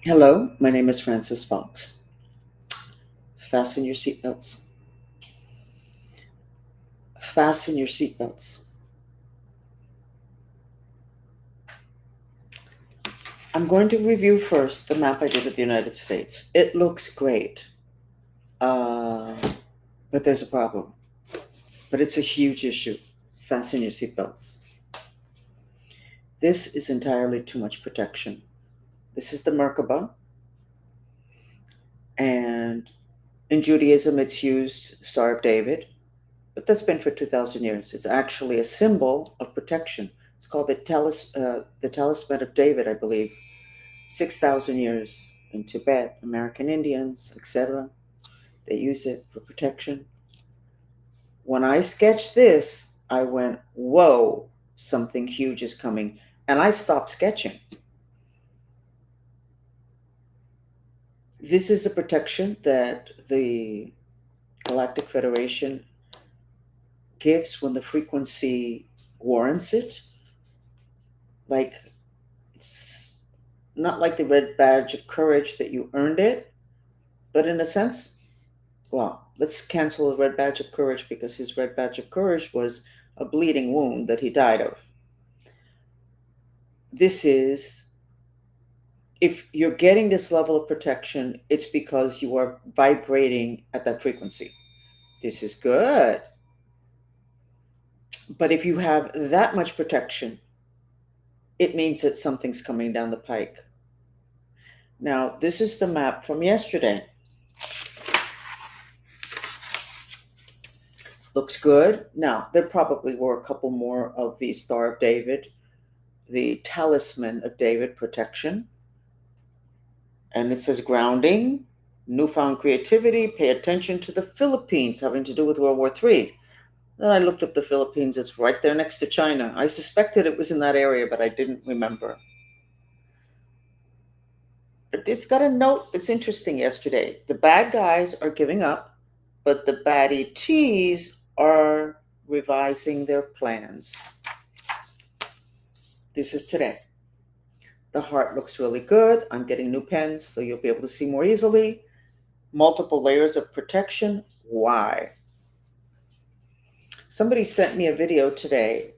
Hello, my name is Francis Fox. Fasten your seatbelts. Fasten your seatbelts. I'm going to review first the map I did of the United States. It looks great, uh, but there's a problem. But it's a huge issue. Fasten your seatbelts. This is entirely too much protection. This is the Merkaba, and in Judaism it's used Star of David, but that's been for 2,000 years. It's actually a symbol of protection. It's called the Talisman of David, I believe. 6,000 years in Tibet, American Indians, etc. They use it for protection. When I sketched this, I went, whoa, something huge is coming. And I stopped sketching. This is a protection that the Galactic Federation gives when the frequency warrants it. Like, it's not like the red badge of courage that you earned it, but in a sense, well, let's cancel the red badge of courage because his red badge of courage was a bleeding wound that he died of. This is, if you're getting this level of protection, it's because you are vibrating at that frequency. This is good. But if you have that much protection, it means that something's coming down the pike. Now, this is the map from yesterday. Looks good. Now, there probably were a couple more of the Star of David, the Talisman of David protection. And it says grounding, newfound creativity, pay attention to the Philippines, having to do with World War III. Then I looked up the Philippines. It's right there next to China. I suspected it was in that area, but I didn't remember. But this got a note that's interesting yesterday. The bad guys are giving up, but the baddie T's are revising their plans. This is today. The heart looks really good. I'm getting new pens, so you'll be able to see more easily. Multiple layers of protection. Why? Somebody sent me a video today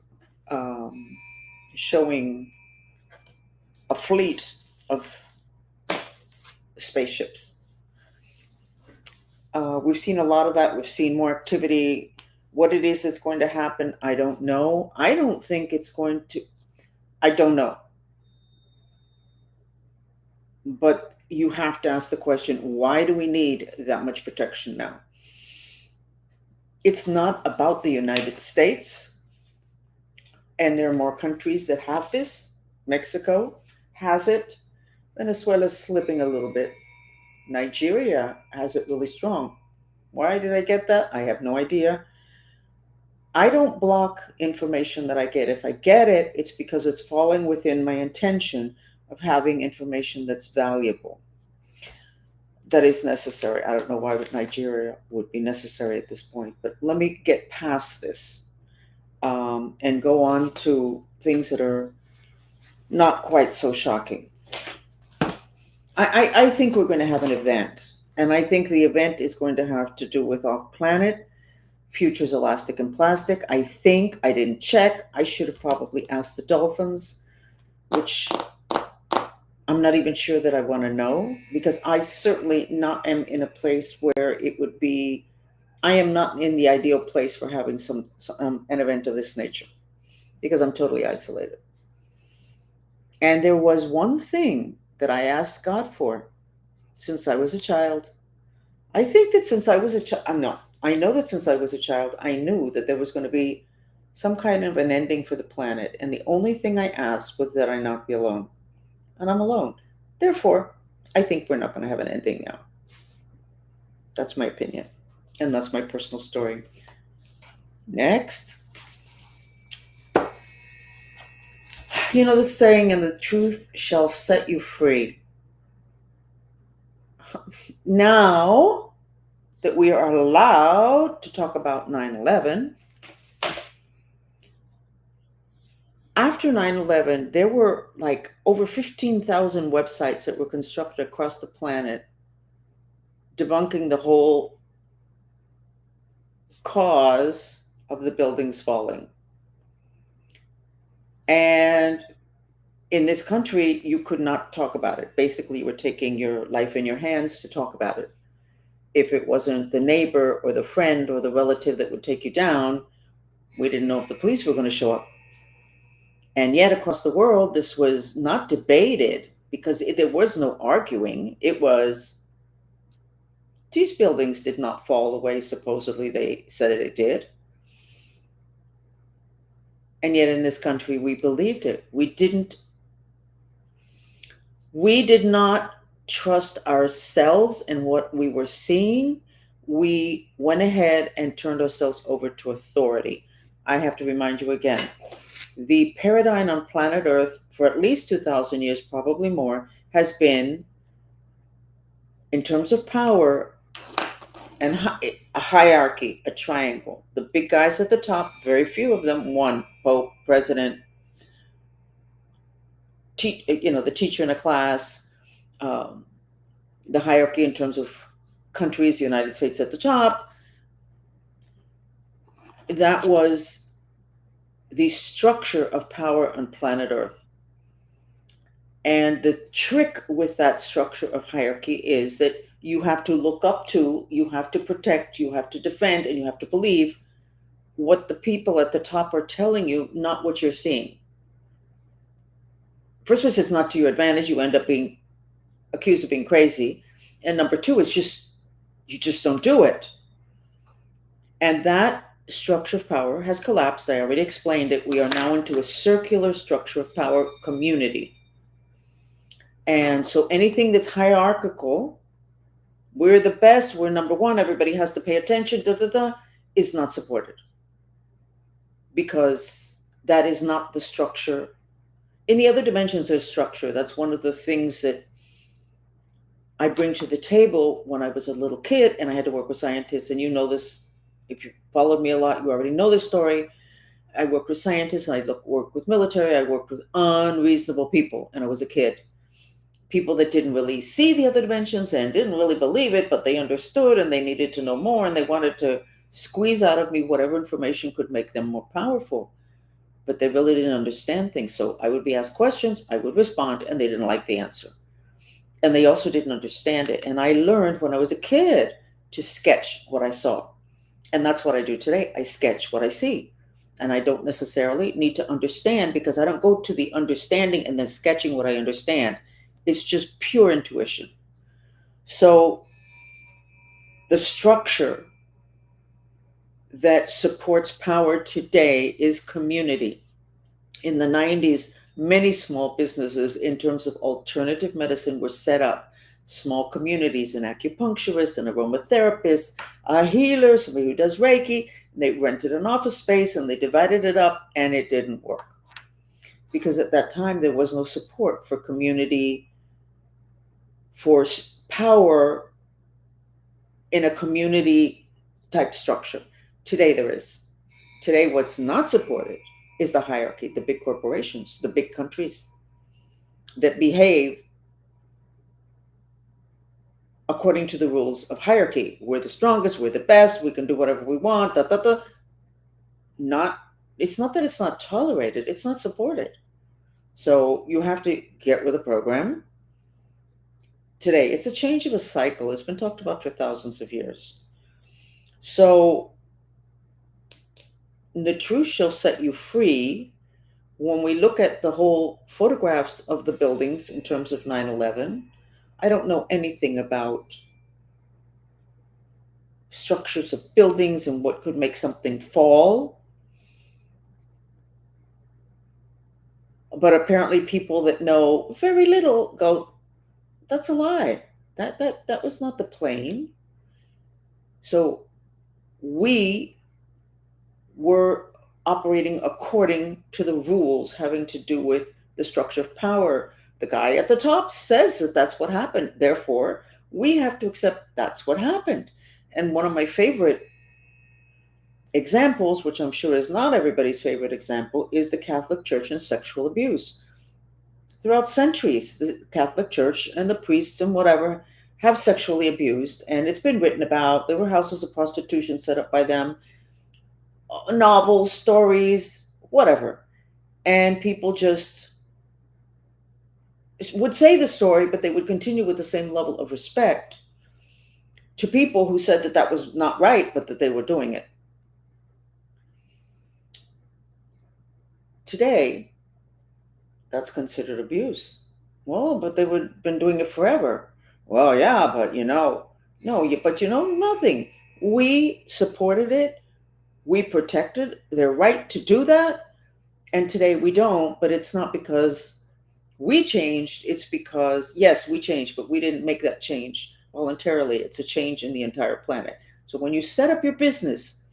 um, showing a fleet of spaceships. We've seen a lot of that. We've seen more activity. What it is that's going to happen, I don't know. I don't think it's going to, I don't know. But you have to ask the question, why do we need that much protection now? It's not about the United States, and there are more countries that have this. Mexico has it. Venezuela's slipping a little bit. Nigeria has it really strong. Why did I get that? I have no idea. I don't block information that I get. If I get it, it's because it's falling within my intention of having information that's valuable, that is necessary. I don't know why Nigeria would be necessary at this point, but let me get past this and go on to things that are not quite so shocking. I think we're going to have an event, and I think the event is going to have to do with off planet, futures elastic and plastic. I think, I didn't check, I should have probably asked the dolphins, which I'm not even sure that I want to know, because I certainly not am in a place where it would be, I am not in the ideal place for having an event of this nature, because I'm totally isolated. And there was one thing that I asked God for since I was a child. I think that since I was a child, no, I know that since I was a child, I knew that there was going to be some kind of an ending for the planet. And the only thing I asked was that I not be alone. And I'm alone. Therefore, I think we're not going to have an ending now. That's my opinion. And that's my personal story. Next. You know the saying, and the truth shall set you free. Now that we are allowed to talk about 9/11, After 9/11, there were like over 15,000 websites that were constructed across the planet debunking the whole cause of the buildings falling. And in this country, you could not talk about it. Basically, you were taking your life in your hands to talk about it. If it wasn't the neighbor or the friend or the relative that would take you down, we didn't know if the police were going to show up. And yet, across the world, this was not debated because there was no arguing. It was, these buildings did not fall the way supposedly they said it did. And yet, in this country, we believed it. We did not trust ourselves and what we were seeing. We went ahead and turned ourselves over to authority. I have to remind you again, the paradigm on planet Earth for at least 2,000 years, probably more, has been, in terms of power, and a hierarchy, a triangle. The big guys at the top, very few of them, one, Pope, president, the teacher in a class, um, the hierarchy in terms of countries, the United States at the top. That was the structure of power on planet Earth. And the trick with that structure of hierarchy is that you have to look up to, you have to protect, you have to defend, and you have to believe what the people at the top are telling you, not what you're seeing. First of all, it's not to your advantage. You end up being accused of being crazy. And number two, it's just, you just don't do it. And that structure of power has collapsed. I already explained it. We are now into a circular structure of power community. And so anything that's hierarchical, we're the best, we're number one, everybody has to pay attention, is not supported. Because that is not the structure. In the other dimensions, there's structure. That's one of the things that I bring to the table when I was a little kid and I had to work with scientists. And you know this, if you followed me a lot, you already know this story. I worked with scientists, I worked with military, I worked with unreasonable people, and I was a kid. People that didn't really see the other dimensions and didn't really believe it, but they understood and they needed to know more and they wanted to squeeze out of me whatever information could make them more powerful. But they really didn't understand things. So I would be asked questions, I would respond, and they didn't like the answer. And they also didn't understand it. And I learned when I was a kid to sketch what I saw. And that's what I do today. I sketch what I see. And I don't necessarily need to understand because I don't go to the understanding and then sketching what I understand. It's just pure intuition. So the structure that supports power today is community. In the 90s, many small businesses in terms of alternative medicine were set up. Small communities, an acupuncturist, an aromatherapist, a healer, somebody who does Reiki. They rented an office space and they divided it up and it didn't work. Because at that time, there was no support for community, for power in a community type structure. Today there is. Today what's not supported is the hierarchy, the big corporations, the big countries that behave according to the rules of hierarchy. We're the strongest, we're the best, we can do whatever we want, It's not that it's not tolerated, it's not supported. So you have to get with the program. Today, it's a change of a cycle. It's been talked about for thousands of years. So the truth shall set you free. When we look at the whole photographs of the buildings in terms of 9/11, I don't know anything about structures of buildings and what could make something fall. But apparently people that know very little go, that's a lie. That was not the plane. So we were operating according to the rules having to do with the structure of power. The guy at the top says that that's what happened. Therefore, we have to accept that's what happened. And one of my favorite examples, which I'm sure is not everybody's favorite example, is the Catholic Church and sexual abuse. Throughout centuries, the Catholic Church and the priests and whatever have sexually abused, and it's been written about. There were houses of prostitution set up by them, novels, stories, whatever. And people just would say the story, but they would continue with the same level of respect to people who said that that was not right, but that they were doing it. Today, that's considered abuse. Well, but they would been doing it forever. Well, yeah, but no, but nothing. We supported it. We protected their right to do that. And today we don't, but it's not because we changed. It's because, yes, we changed, but we didn't make that change voluntarily. It's a change in the entire planet. So when you set up your business,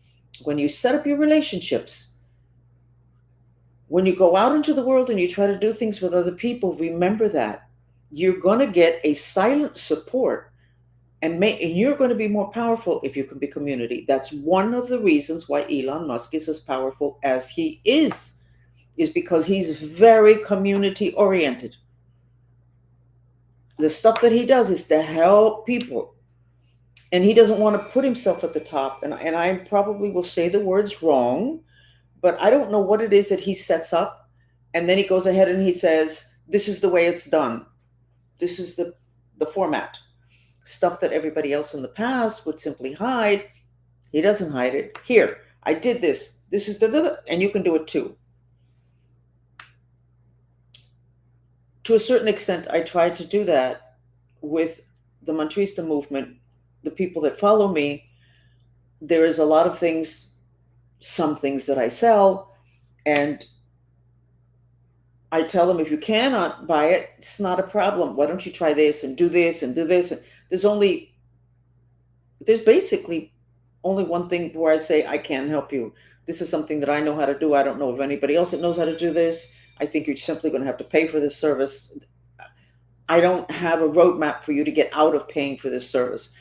when you set up your relationships, when you go out into the world and you try to do things with other people, remember that you're going to get a silent support, and you're going to be more powerful if you can be community. That's one of the reasons why Elon Musk is as powerful as he is because he's very community oriented. The stuff that he does is to help people, and he doesn't want to put himself at the top. And I probably will say the words wrong, but I don't know what it is that he sets up, and then he goes ahead and he says, this is the way it's done. This is the format. Stuff that everybody else in the past would simply hide. He doesn't hide it. Here, I did this. This is and you can do it too. To a certain extent, I tried to do that with the Mantrista movement, the people that follow me. There is a lot of things, some things that I sell, and I tell them, if you cannot buy it, it's not a problem. Why don't you try this and do this and do this? There's basically only one thing where I say, I can help you. This is something that I know how to do. I don't know of anybody else that knows how to do this. I think you're simply going to have to pay for this service. I don't have a roadmap for you to get out of paying for this service.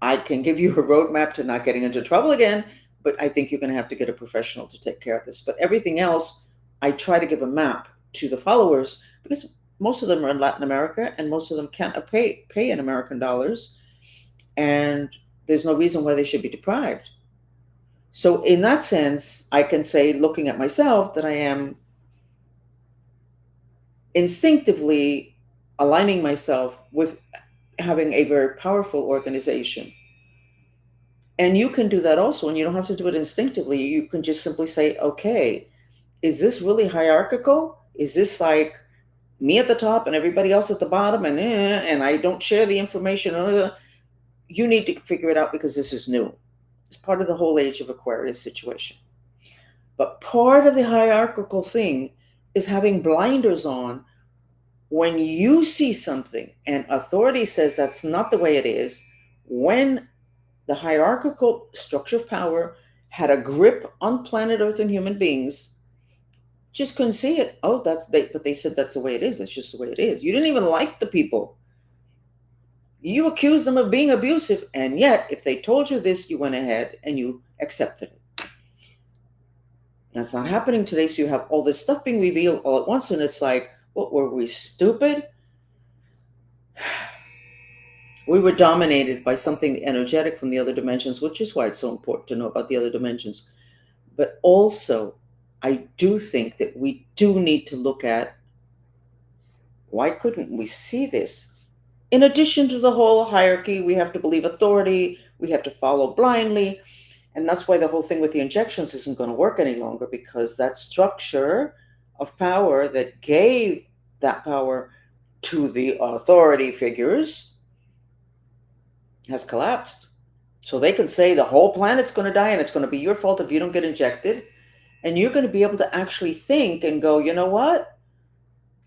I can give you a roadmap to not getting into trouble again, but I think you're going to have to get a professional to take care of this. But everything else, I try to give a map to the followers, because most of them are in Latin America and most of them can't pay in American dollars. And there's no reason why they should be deprived. So in that sense, I can say, looking at myself, that I am instinctively aligning myself with having a very powerful organization. And you can do that also, and you don't have to do it instinctively. You can just simply say, okay, is this really hierarchical? Is this like me at the top and everybody else at the bottom, and I don't share the information? You need to figure it out, because this is new. It's part of the whole age of Aquarius situation. But part of the hierarchical thing is having blinders on when you see something and authority says that's not the way it is. When the hierarchical structure of power had a grip on planet Earth and human beings, just couldn't see it. Oh, but they said that's the way it is. That's just the way it is. You didn't even like the people. You accused them of being abusive, and yet if they told you this, you went ahead and you accepted it. That's not happening today. So you have all this stuff being revealed all at once, and it's like, what, were we stupid? We were dominated by something energetic from the other dimensions, which is why it's so important to know about the other dimensions. But also, I do think that we do need to look at, why couldn't we see this? In addition to the whole hierarchy, we have to believe authority, we have to follow blindly. And that's why the whole thing with the injections isn't going to work any longer, because that structure of power that gave that power to the authority figures has collapsed. So they can say the whole planet's going to die and it's going to be your fault if you don't get injected. And you're going to be able to actually think and go, you know what?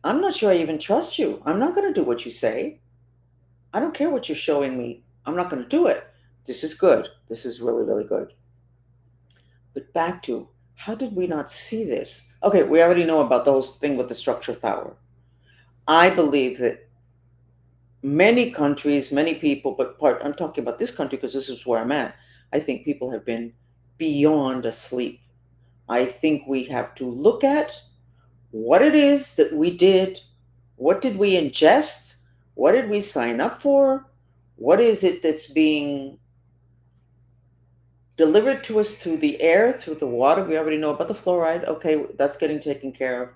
I'm not sure I even trust you. I'm not going to do what you say. I don't care what you're showing me. I'm not going to do it. This is good. This is really, really good. But back to, how did we not see this? Okay, we already know about the whole thing with the structure of power. I believe that many countries, many people, I'm talking about this country because this is where I'm at. I think people have been beyond asleep. I think we have to look at what it is that we did. What did we ingest? What did we sign up for? What is it that's being delivered to us through the air, through the water? We already know about the fluoride. Okay, that's getting taken care of.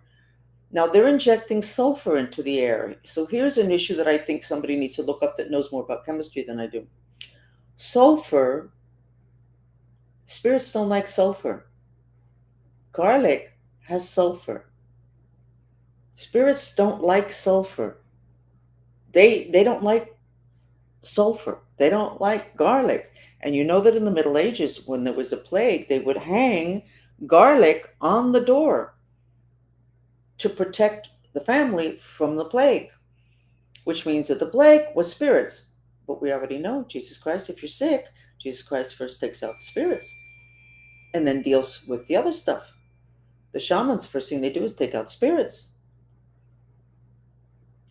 Now they're injecting sulfur into the air. So here's an issue that I think somebody needs to look up that knows more about chemistry than I do. Sulfur, spirits don't like sulfur. Garlic has sulfur. Spirits don't like sulfur. They don't like sulfur. They don't like garlic. And you know that in the Middle Ages, when there was a plague, they would hang garlic on the door to protect the family from the plague, which means that the plague was spirits. But we already know Jesus Christ, if you're sick, Jesus Christ first takes out the spirits and then deals with the other stuff. The shamans, first thing they do is take out spirits.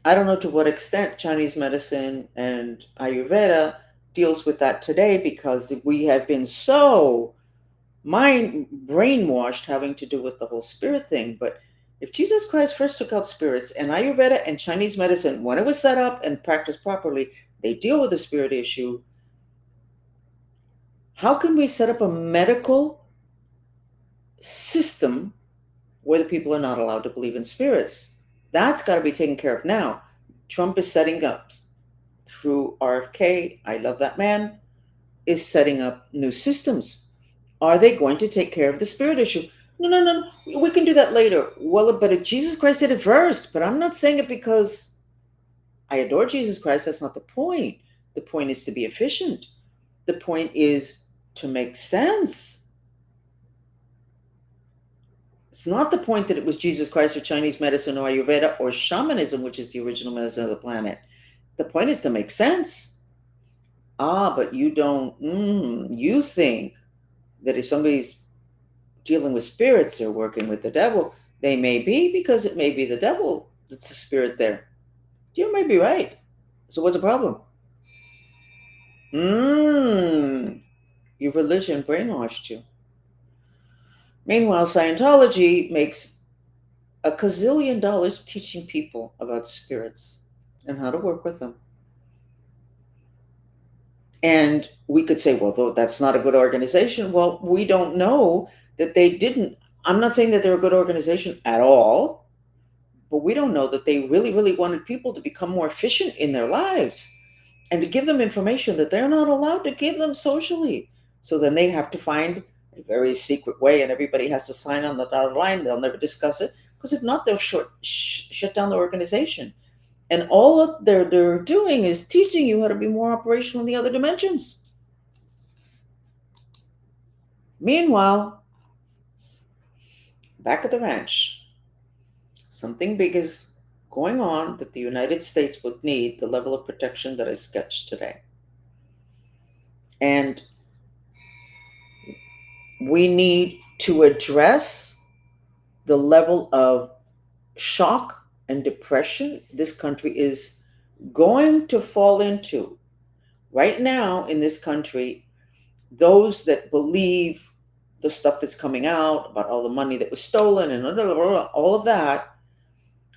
I don't know to what extent Chinese medicine and Ayurveda deals with that today, because we have been so brainwashed having to do with the whole spirit thing. But if Jesus Christ first took out spirits, and Ayurveda and Chinese medicine, when it was set up and practiced properly, they deal with the spirit issue, how can we set up a medical system where the people are not allowed to believe in spirits? That's got to be taken care of now. Trump is setting up, through RFK, I love that man, is setting up new systems. Are they going to take care of the spirit issue? No. We can do that later. Well, but if Jesus Christ did it first, but I'm not saying it because I adore Jesus Christ. That's not the point. The point is to be efficient. The point is to make sense. It's not the point that it was Jesus Christ or Chinese medicine or Ayurveda or shamanism, which is the original medicine of the planet. The point is to make sense. But you don't, you think that if somebody's dealing with spirits, they're working with the devil. They may be, because it may be the devil that's the spirit there. You may be right. So what's the problem? Your religion brainwashed you. Meanwhile, Scientology makes a gazillion dollars teaching people about spirits and how to work with them. And we could say, well, that's not a good organization. Well, we don't know that they didn't. I'm not saying that they're a good organization at all, but we don't know that they really, really wanted people to become more efficient in their lives and to give them information that they're not allowed to give them socially. So then they have to find a very secret way, and everybody has to sign on the dotted line. They'll never discuss it, because if not, they'll shut down the organization. And all they're doing is teaching you how to be more operational in the other dimensions. Meanwhile, back at the ranch, something big is going on that the United States would need the level of protection that I sketched today. And we need to address the level of shock and depression this country is going to fall into. Right now in this country, those that believe the stuff that's coming out about all the money that was stolen and all of that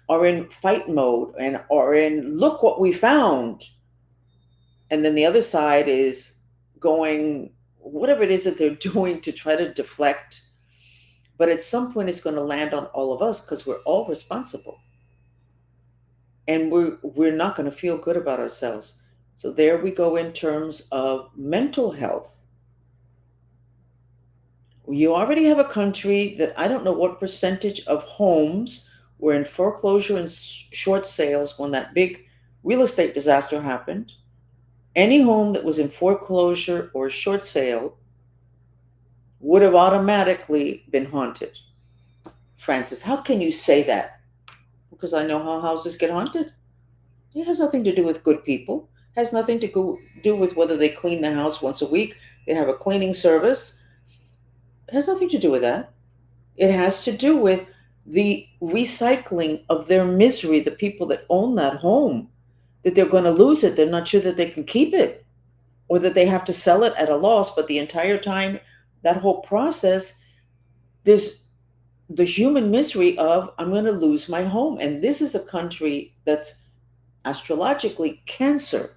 are in fight mode and are in, look what we found. And then the other side is going, whatever it is that they're doing to try to deflect. But at some point, it's going to land on all of us, because we're all responsible. And we're not going to feel good about ourselves. So there we go in terms of mental health. You already have a country that I don't know what percentage of homes were in foreclosure and short sales when that big real estate disaster happened. Any home that was in foreclosure or short sale would have automatically been haunted. Francis, how can you say that? Because I know how houses get haunted. It has nothing to do with good people. It has nothing to do with whether they clean the house once a week. They have a cleaning service. It has nothing to do with that. It has to do with the recycling of their misery, the people that own that home, that they're going to lose it. They're not sure that they can keep it, or that they have to sell it at a loss. But the entire time that whole process, there's the human misery of I'm going to lose my home. And this is a country that's astrologically Cancer.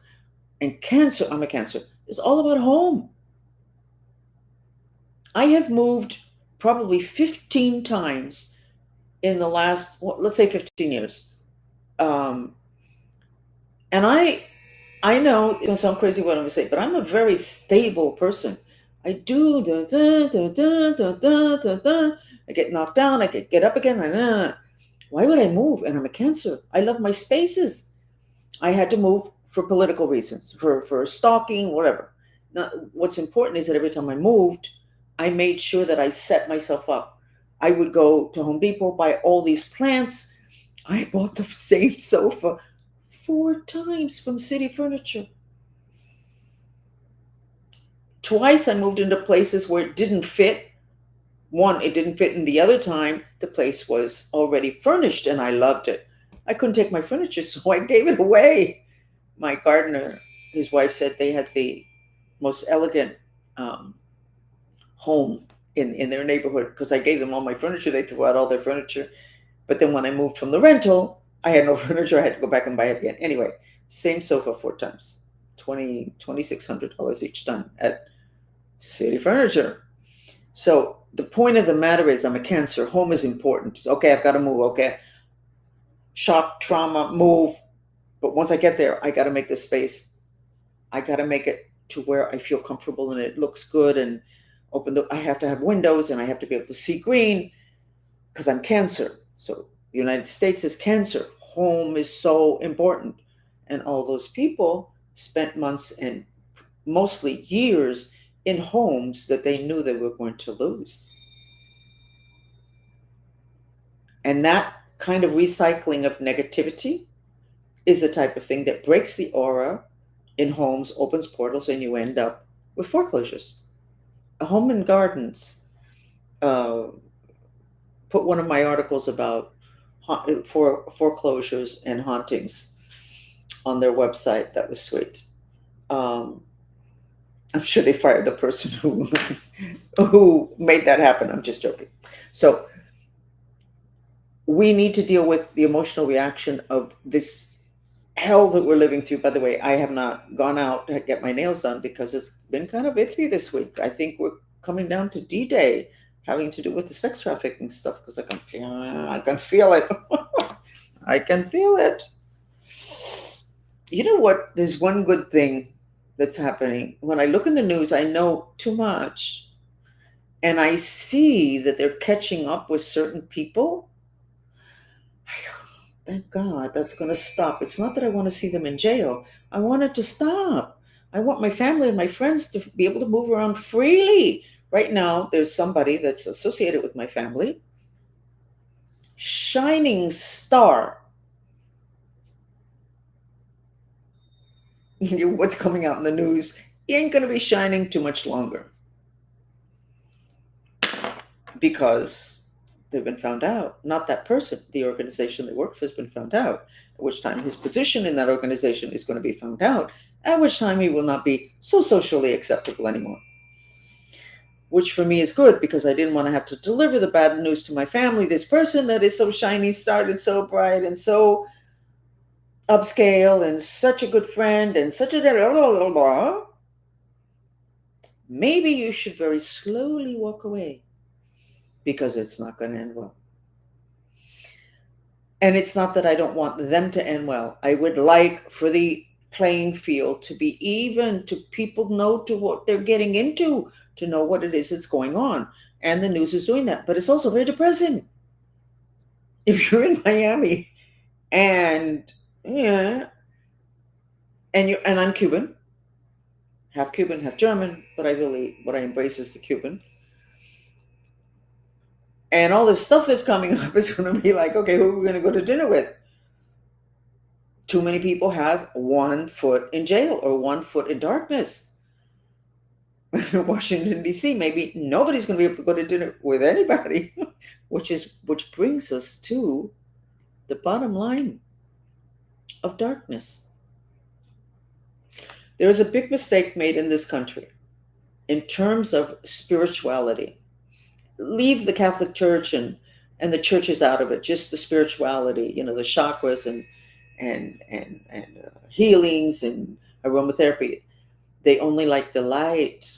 And Cancer, I'm a Cancer, is all about home. I have moved probably 15 times in the last, well, let's say 15 years. Um, and I know it's gonna sound crazy what I'm gonna say, but I'm a very stable person. I do da, da, da, da, da, da, da, da. I get knocked down, I get up again. Why would I move? And I'm a Cancer. I love my spaces. I had to move for political reasons, for stalking, whatever. Now, what's important is that every time I moved, I made sure that I set myself up. I would go to Home Depot, buy all these plants. I bought the same sofa 4 times from City Furniture. Twice I moved into places where it didn't fit. One, it didn't fit, and the other time, the place was already furnished and I loved it. I couldn't take my furniture, so I gave it away. My gardener, his wife said they had the most elegant um, home in their neighborhood because I gave them all my furniture. They threw out all their furniture. But then when I moved from the rental, I had no furniture. I had to go back and buy it again. Anyway, same sofa 4 times, $2,600 each time at City Furniture. So the point of the matter is, I'm a Cancer. Home is important. Okay, I've got to move. Okay, shock, trauma, move. But once I get there, I got to make the space. I got to make it to where I feel comfortable and it looks good and I have to have windows and I have to be able to see green because I'm Cancer. So the United States is Cancer. Home is so important. And all those people spent months and mostly years in homes that they knew they were going to lose. And that kind of recycling of negativity is the type of thing that breaks the aura in homes, opens portals, and you end up with foreclosures. Home and Gardens uh, put one of my articles about for foreclosures and hauntings on their website. That was sweet. Um, I'm sure they fired the person who made that happen. I'm just joking. So we need to deal with the emotional reaction of this hell that we're living through. By the way, I have not gone out to get my nails done because it's been kind of iffy this week. I think we're coming down to D-Day, having to do with the sex trafficking stuff because I can feel it. I can feel it. You know what? There's one good thing that's happening. When I look in the news, I know too much, and I see that they're catching up with certain people. Thank God that's going to stop. It's not that I want to see them in jail. I want it to stop. I want my family and my friends to be able to move around freely. Right now, there's somebody that's associated with my family. Shining star. What's coming out in the news, he ain't going to be shining too much longer because they've been found out. Not that person, the organization they work for has been found out, at which time his position in that organization is going to be found out, at which time he will not be so socially acceptable anymore. Which for me is good because I didn't want to have to deliver the bad news to my family. This person that is so shiny, started so bright and so upscale and such a good friend and such a blah, blah, blah, maybe you should very slowly walk away because it's not going to end well. And it's not that I don't want them to end well. I would like for the playing field to be even, to people know to what they're getting into, to know what it is that's going on. And the news is doing that. But it's also very depressing. If you're in Miami and yeah, and I'm Cuban, half Cuban, half German, but what I embrace is the Cuban. And all this stuff that's coming up is going to be like, okay, who are we going to go to dinner with? Too many people have 1 foot in jail or 1 foot in darkness. Washington, D.C., maybe nobody's going to be able to go to dinner with anybody, which brings us to the bottom line of darkness. There is a big mistake made in this country. in terms of spirituality. Leave the Catholic Church and the churches out of it, just the spirituality, the chakras and healings and aromatherapy. They only like the light.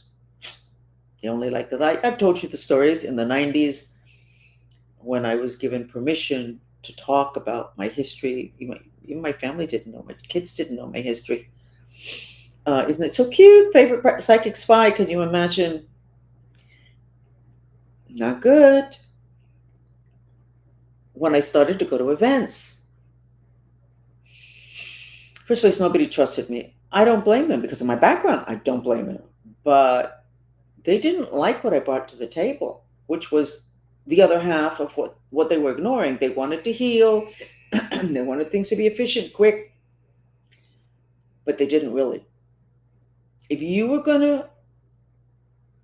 They only like the light. I've told you the stories in the 90s when I was given permission to talk about my history. Even my family didn't know. My kids didn't know my history. Isn't it so cute? Favorite psychic spy? Can you imagine? Not good. When I started to go to events, first place, nobody trusted me. I don't blame them because of my background. I don't blame them. But they didn't like what I brought to the table, which was the other half of what they were ignoring. They wanted to heal. They wanted things to be efficient, quick, but they didn't really. If you were going to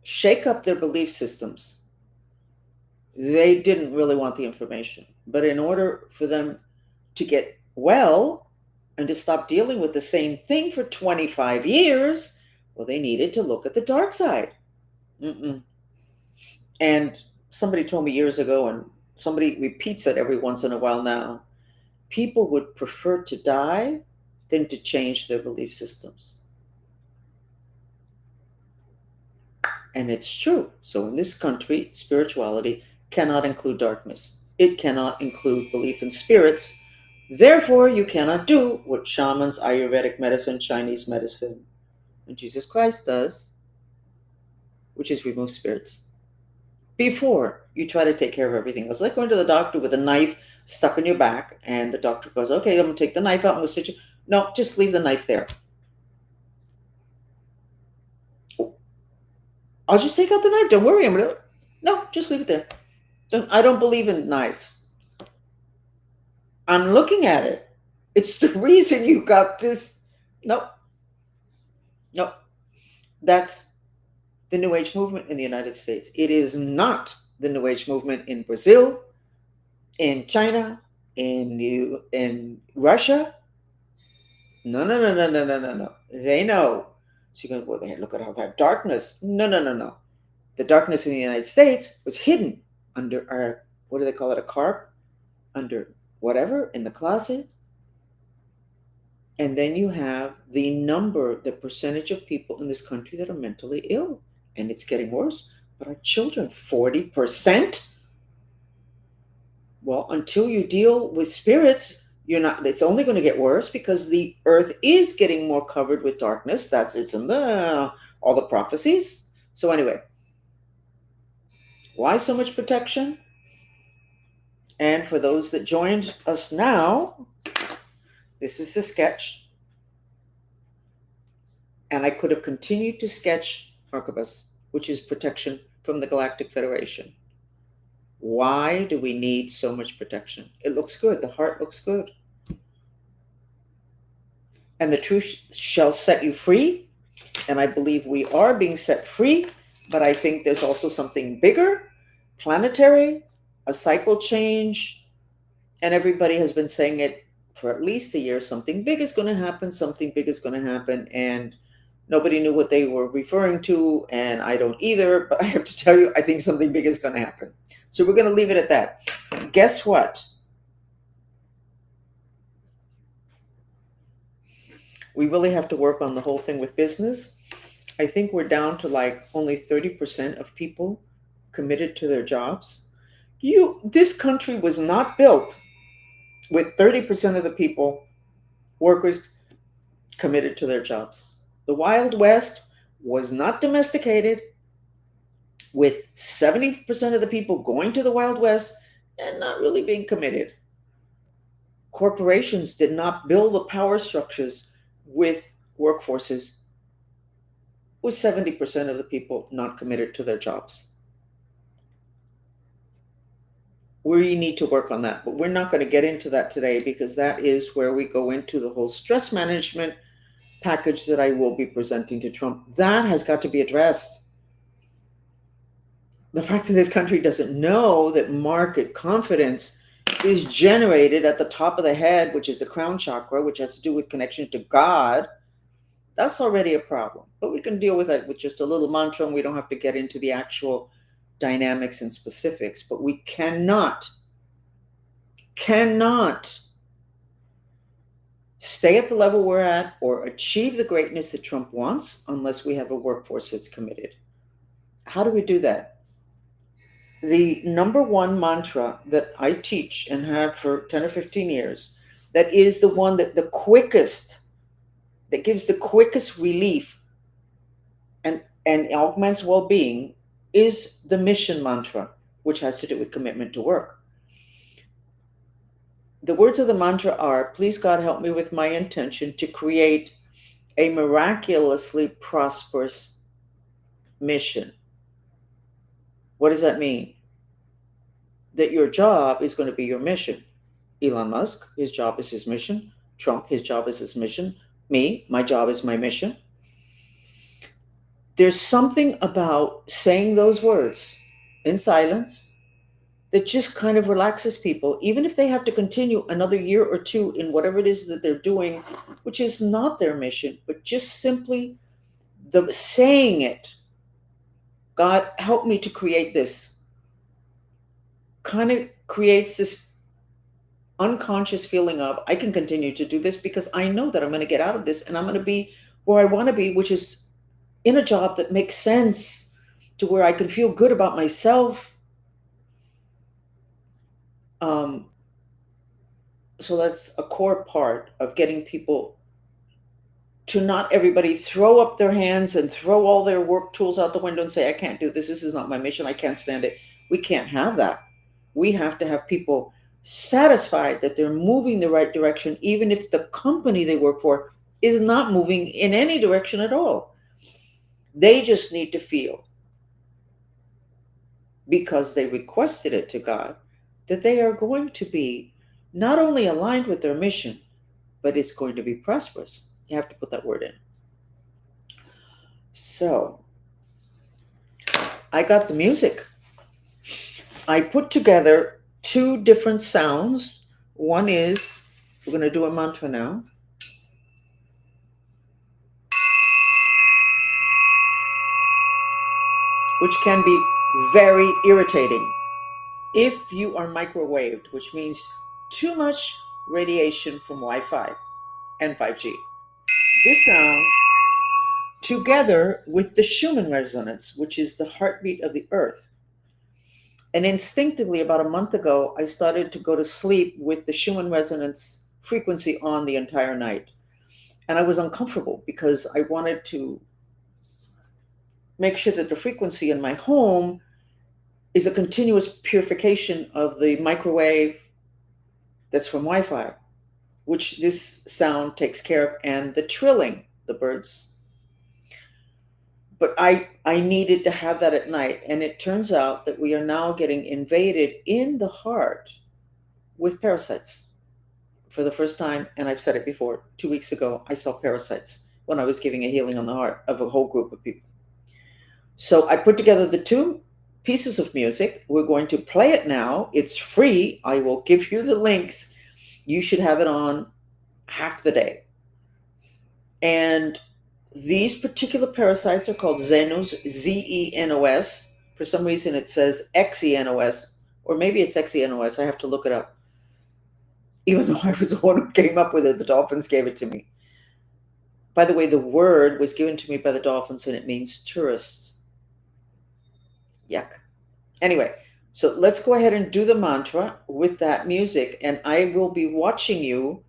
shake up their belief systems, they didn't really want the information. But in order for them to get well and to stop dealing with the same thing for 25 years, well, they needed to look at the dark side. And somebody told me years ago, and somebody repeats it every once in a while now, people would prefer to die than to change their belief systems. And it's true. So in this country, spirituality cannot include darkness. It cannot include belief in spirits. Therefore, you cannot do what shamans, Ayurvedic medicine, Chinese medicine, and Jesus Christ does, which is remove spirits. Before you try to take care of everything else. Like going to the doctor with a knife stuck in your back, and the doctor goes, okay, I'm going to take the knife out and we'll stitch it. No, just leave the knife there. I'll just take out the knife. Don't worry. No, just leave it there. I don't believe in knives. I'm looking at it. It's the reason you got this. Nope. That's the New Age movement in the United States. It is not the New Age movement in Brazil, in China, in Russia. No. They know. So you go, well, look at all that darkness. No. The darkness in the United States was hidden under our, what do they call it, a carp? Under whatever, in the closet. And then you have the percentage of people in this country that are mentally ill. And it's getting worse. But our children, 40%? Well, until you deal with spirits, it's only going to get worse because the earth is getting more covered with darkness. It's in all the prophecies. So anyway, why so much protection? And for those that joined us now, this is the sketch. And I could have continued to sketch Merkabah, which is protection from the Galactic Federation. Why do we need so much protection? It looks good. The heart looks good. And the truth shall set you free. And I believe we are being set free. But I think there's also something bigger, planetary, a cycle change. And everybody has been saying it for at least a year. Something big is going to happen. Something big is going to happen. And nobody knew what they were referring to. And I don't either. But I have to tell you, I think something big is going to happen. So we're going to leave it at that. Guess what? We really have to work on the whole thing with business. I think we're down to like only 30% of people committed to their jobs. This country was not built with 30% of the people, workers, committed to their jobs. The Wild West was not domesticated with 70% of the people going to the Wild West and not really being committed. Corporations did not build the power structures with workforces with 70% of the people not committed to their jobs. We need to work on that, but we're not going to get into that today because that is where we go into the whole stress management package that I will be presenting to Trump. That has got to be addressed. The fact that this country doesn't know that market confidence is generated at the top of the head, which is the crown chakra, which has to do with connection to God. That's already a problem. But we can deal with that with just a little mantra, and we don't have to get into the actual dynamics and specifics. But we cannot stay at the level we're at or achieve the greatness that Trump wants unless we have a workforce that's committed. How do we do that? The number one mantra that I teach and have for 10 or 15 years, that is the one that gives the quickest relief and augments well-being, is the mission mantra, which has to do with commitment to work. The words of the mantra are, please God help me with my intention to create a miraculously prosperous mission. What does that mean? That your job is going to be your mission. Elon Musk, his job is his mission. Trump, his job is his mission. Me, my job is my mission. There's something about saying those words in silence that just kind of relaxes people, even if they have to continue another year or two in whatever it is that they're doing, which is not their mission, but just simply the saying it, God, help me to create this, kind of creates this unconscious feeling of, I can continue to do this because I know that I'm going to get out of this and I'm going to be where I want to be, which is in a job that makes sense, to where I can feel good about myself. So that's a core part of getting people to not everybody throw up their hands and throw all their work tools out the window and say, I can't do this. This is not my mission. I can't stand it. We can't have that. We have to have people satisfied that they're moving the right direction, even if the company they work for is not moving in any direction at all. They just need to feel, because they requested it to God, that they are going to be not only aligned with their mission, but it's going to be prosperous. You have to put that word in. So I got the music. I put together two different sounds. One is, we're going to do a mantra now. Which can be very irritating if you are microwaved, which means too much radiation from Wi-Fi and 5G. This sound, together with the Schumann resonance, which is the heartbeat of the earth. And instinctively, about a month ago, I started to go to sleep with the Schumann resonance frequency on the entire night. And I was uncomfortable because I wanted to make sure that the frequency in my home is a continuous purification of the microwave that's from Wi-Fi, which this sound takes care of, and the trilling, the birds. But I needed to have that at night, and it turns out that we are now getting invaded in the heart with parasites for the first time. And I've said it before, 2 weeks ago, I saw parasites when I was giving a healing on the heart of a whole group of people. So I put together the two pieces of music. We're going to play it now. It's free. I will give you the links. You should have it on half the day. And these particular parasites are called Xenos, Z-E-N-O-S. For some reason it says X-E-N-O-S, or maybe it's X-E-N-O-S. I have to look it up. Even though I was the one who came up with it, the dolphins gave it to me. By the way, the word was given to me by the dolphins, and it means tourists. Yuck. Anyway, so let's go ahead and do the mantra with that music, and I will be watching you.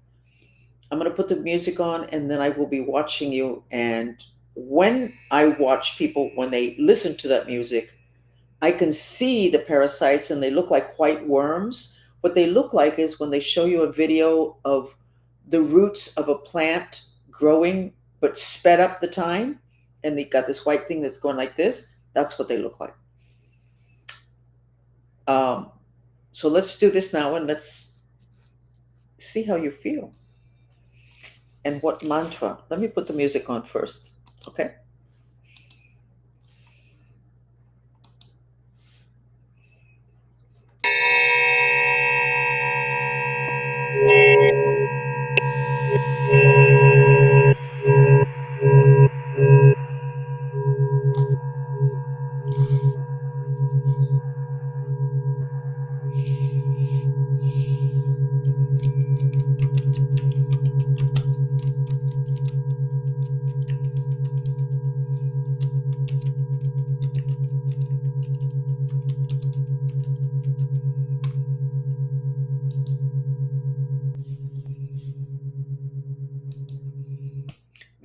I'm going to put the music on, and then I will be watching you. And when I watch people, when they listen to that music, I can see the parasites, and they look like white worms. What they look like is when they show you a video of the roots of a plant growing, but sped up the time, and they got this white thing that's going like this. That's what they look like. So let's do this now, and let's see how you feel. And what mantra? Let me put the music on first, okay?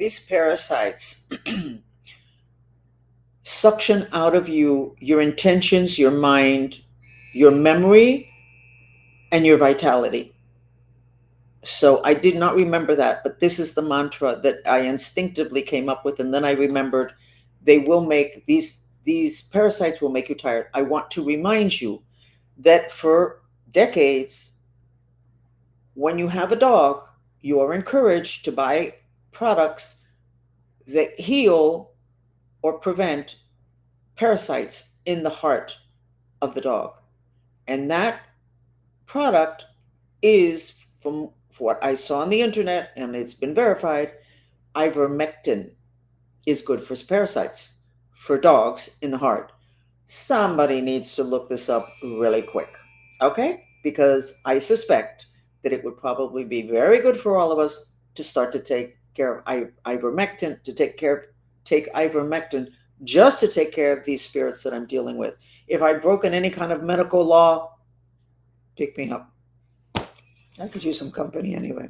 these parasites suction out of you your intentions, your mind, your memory, and your vitality. So I did not remember that, but this is the mantra that I instinctively came up with, and then I remembered they will make these parasites will make you tired. I want to remind you that for decades, when you have a dog, you are encouraged to buy products that heal or prevent parasites in the heart of the dog. And that product is, from what I saw on the internet, and it's been verified, ivermectin is good for parasites for dogs in the heart. Somebody needs to look this up really quick, okay? Because I suspect that it would probably be very good for all of us to start to take care of ivermectin, take ivermectin just to take care of these spirits that I'm dealing with. If I've broken any kind of medical law, pick me up. I could use some company anyway.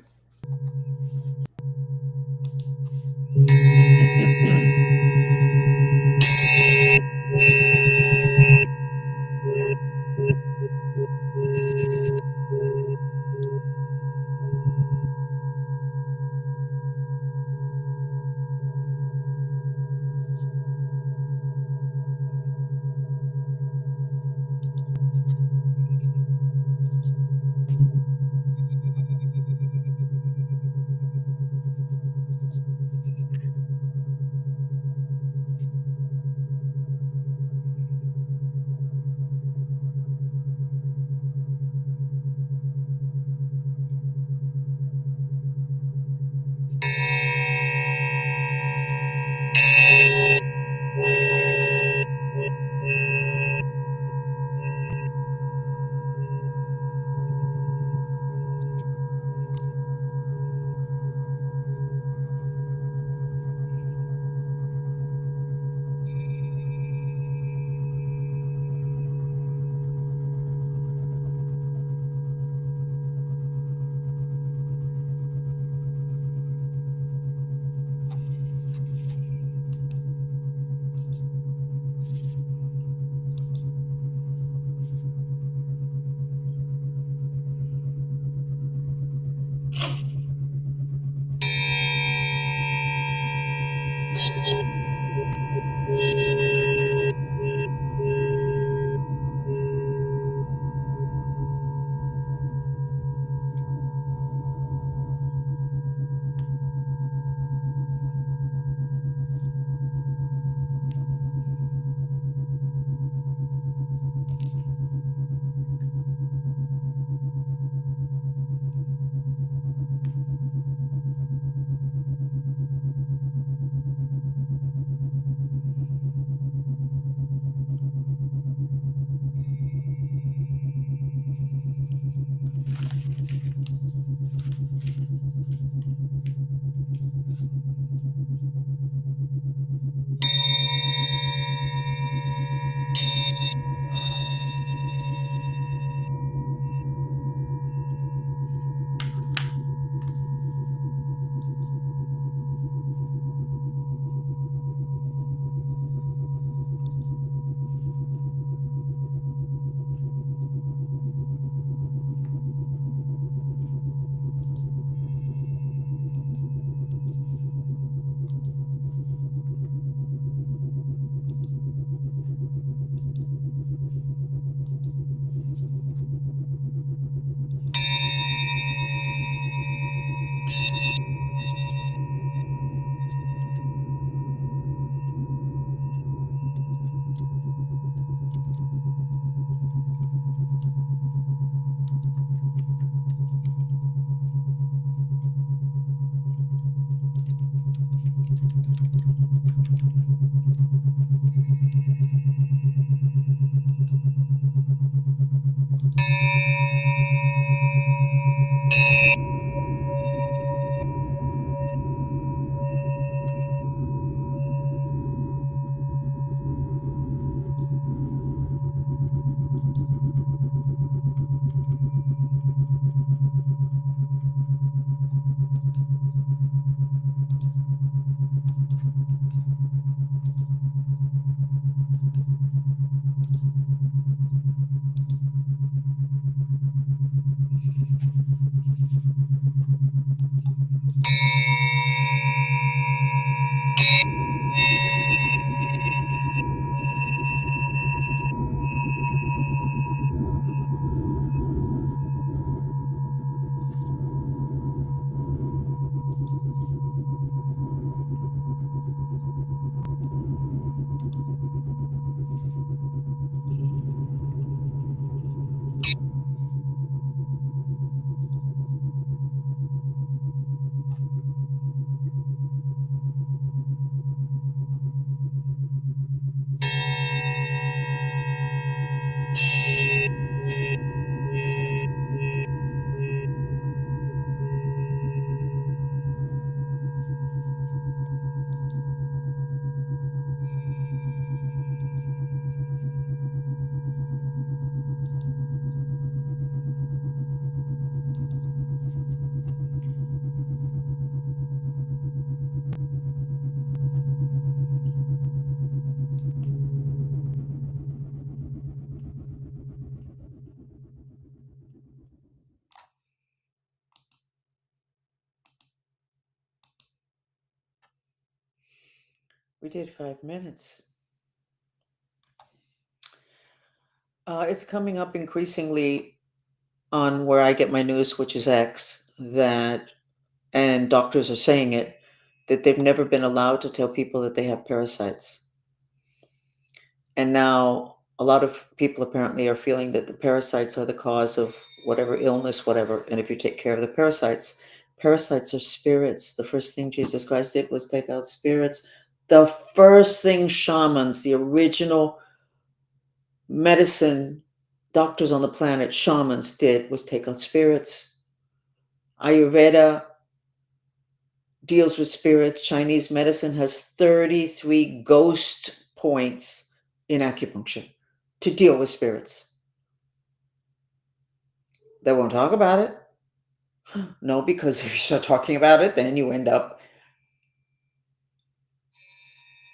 We did 5 minutes. It's coming up increasingly on where I get my news, which is X, that, and doctors are saying it, that they've never been allowed to tell people that they have parasites. And now a lot of people apparently are feeling that the parasites are the cause of whatever illness, whatever. And if you take care of the parasites, parasites are spirits. The first thing Jesus Christ did was take out spirits. The first thing shamans, the original medicine doctors on the planet, shamans, did was take out spirits. Ayurveda deals with spirits. Chinese medicine has 33 ghost points in acupuncture to deal with spirits. They won't talk about it. No, because if you start talking about it, then you end up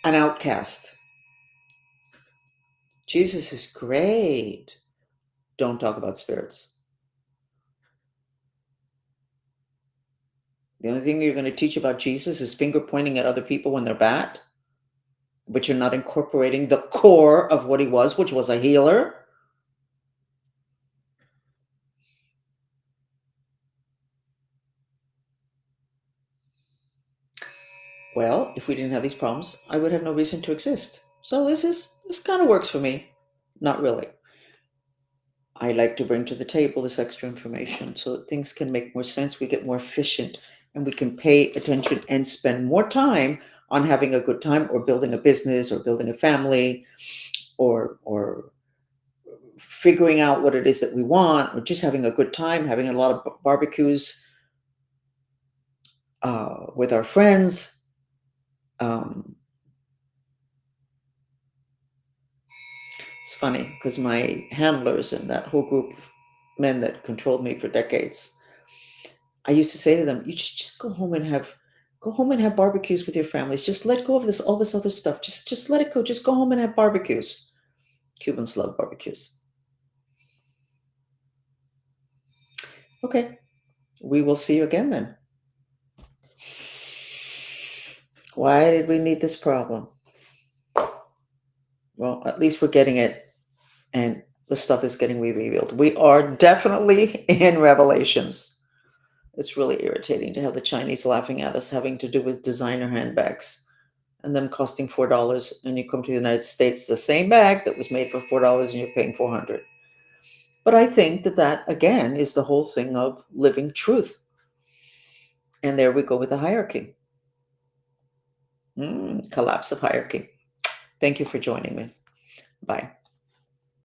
an outcast. Jesus is great. Don't talk about spirits. The only thing you're going to teach about Jesus is finger pointing at other people when they're bad, but you're not incorporating the core of what he was, which was a healer. Well, if we didn't have these problems, I would have no reason to exist. So this kind of works for me. Not really. I like to bring to the table this extra information so that things can make more sense, we get more efficient, and we can pay attention and spend more time on having a good time or building a business or building a family or figuring out what it is that we want or just having a good time, having a lot of barbecues with our friends. It's funny because my handlers and that whole group of men that controlled me for decades, I used to say to them, "You should just go home and have barbecues with your families. Just let go of this all this other stuff. Just let it go. Just go home and have barbecues." Cubans love barbecues. Okay, we will see you again then. Why did we need this problem? Well, at least we're getting it, and the stuff is getting revealed. We are definitely in Revelations. It's really irritating to have the Chinese laughing at us having to do with designer handbags and them costing $4. And you come to the United States, the same bag that was made for $4 and you're paying 400. But I think that again is the whole thing of living truth. And there we go with the hierarchy. Collapse of hierarchy. Thank you for joining me. Bye.